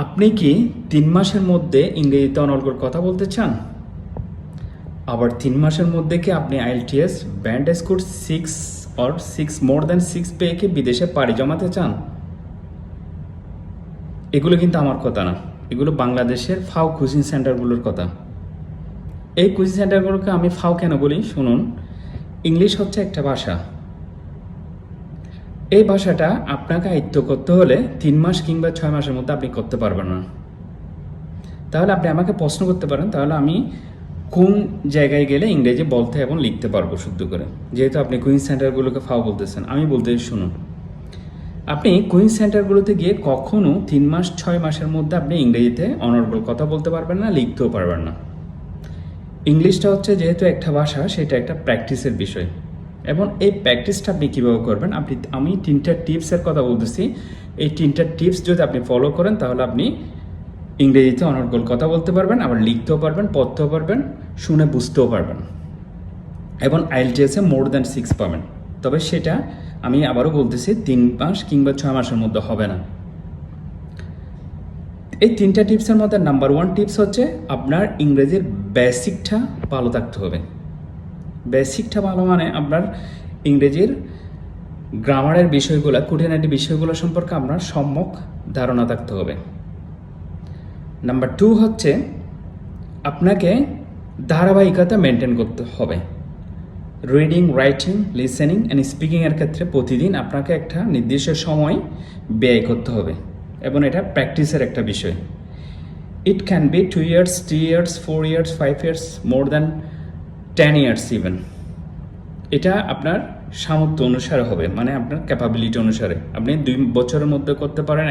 আপনি কি ৩ মাসের মধ্যে ইংরেজিতে অনর্গল কথা বলতে চান? আবার ৩ মাসের মধ্যে কি আপনি IELTS band score 6 or 6 more than 6 পেয়ে কি বিদেশে পাড়ি জমাতে চান? এগুলো কিন্তু আমার কথা না, এগুলো বাংলাদেশের ফাও কোচিং সেন্টারগুলোর কথা। এই কোচিং সেন্টারগুলোকে আমি ফাও কেন বলি শুনুন। ইংলিশ হচ্ছে একটা ভাষা। এই ভাষাটা আপনাকে আয়ত্ত করতে হলে ৩ মাস কিংবা ৬ মাসের মধ্যে আপনি করতে পারবেন না। তাহলে আপনি আমাকে প্রশ্ন করতে পারেন, তাহলে আমি কোন জায়গায় গেলে ইংরেজি বলতে এবং লিখতে পারবো শুদ্ধ করে, যেহেতু আপনি কুইন সেন্টারগুলোকে ফাও বলতেছেন। আমি বলতে শুনুন, আপনি কুইন সেন্টারগুলোতে গিয়ে কখনো ৩ মাস ৬ মাসের মধ্যে আপনি ইংরেজিতে অনর্গল কথা বলতে পারবেন না, লিখতেও পারবেন না। ইংলিশটা হচ্ছে যেহেতু একটা ভাষা, সেটা একটা প্র্যাকটিসের বিষয়। এবং এই প্র্যাকটিসটা আপনি কীভাবে করবেন, আমি 3টা টিপসের কথা বলতেছি। এই 3টা টিপস যদি আপনি ফলো করেন, তাহলে আপনি ইংরেজিতে অনর্গল কথা বলতে পারবেন, আবার লিখতেও পারবেন, পড়তেও পারবেন, শুনে বুঝতেও পারবেন, এবং আইএলটিএসে মোর দ্যান 6 পাবেন। তবে সেটা আমি আবারও বলতেছি ৩ মাস কিংবা ৬ মাসের মধ্যে হবে না। এই 3টা টিপসের মধ্যে নাম্বার 1 টিপস হচ্ছে আপনার ইংরেজির বেসিকটা ভালো থাকতে হবে। বেসিকটা ভালো মানে আপনার ইংরেজির গ্রামারের বিষয়গুলো, খুঁটিনাটি বিষয়গুলো সম্পর্কে আপনার সম্যক ধারণা থাকতে হবে। নাম্বার 2 হচ্ছে আপনাকে ধারাবাহিকতা মেনটেন করতে হবে। রিডিং, রাইটিং, লিসেনিং অ্যান্ড স্পিকিংয়ের ক্ষেত্রে প্রতিদিন আপনাকে একটা নির্দিষ্ট সময় ব্যয় করতে হবে, এবং এটা প্র্যাকটিসের একটা বিষয়। It can be 2 years, 3 years, 4 years, 5 years, more than 10 years even. এটা আপনার সামর্থ্য অনুসারে হবে, মানে আপনার ক্যাপাবিলিটি অনুসারে। আপনি 2 বছরের মধ্যে করতে পারেন,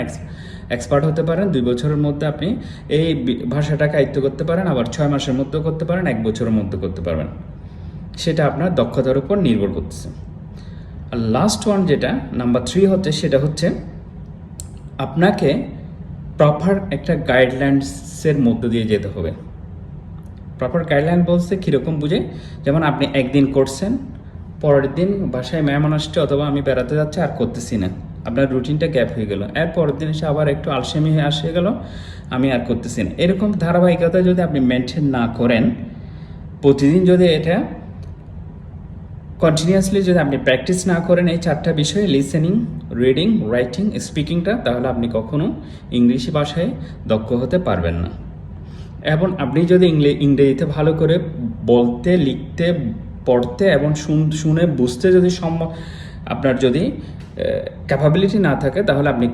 এক্সপার্ট হতে পারেন। 2 বছরের মধ্যে আপনি এই ভাষাটাকে আয়ত্ত করতে পারেন, আবার 6 মাসের মধ্যেও করতে পারেন, 1 বছরের মধ্যে করতে পারবেন। সেটা আপনার দক্ষতার উপর নির্ভর করতেছে। আর লাস্ট ওয়ান যেটা নাম্বার 3 হচ্ছে, সেটা হচ্ছে আপনাকে প্রপার একটা গাইডলাইন্সের মধ্য দিয়ে যেতে হবে। প্রপার গাইডলাইন বলতে কীরকম বুঝে, যেমন আপনি একদিন করছেন, পরের দিন বাসায় মেহমান আসছে অথবা আমি বেড়াতে যাচ্ছি, আর করতেছি না, আপনার রুটিনটা গ্যাপ হয়ে গেল। এর পরের দিন এসে আবার একটু আলসেমি হয়ে আসে গেল, আমি আর করতেছি না। এরকম ধারাবাহিকতা যদি আপনি মেনটেন না করেন, প্রতিদিন যদি এটা কন্টিনিউয়াসলি যদি আপনি প্র্যাকটিস না করেন এই 4টা বিষয়ে, লিসেনিং, রিডিং, রাইটিং, স্পিকিংটা, তাহলে আপনি কখনো ইংলিশ ভাষায় দক্ষ হতে পারবেন না। এবং আপনি যদি ইংরেজিতে ভালো করে বলতে, লিখতে, পড়তে এবং শুনে বুঝতে যদি আপনার যদি ক্যাপাবিলিটি না থাকে, তাহলে আপনি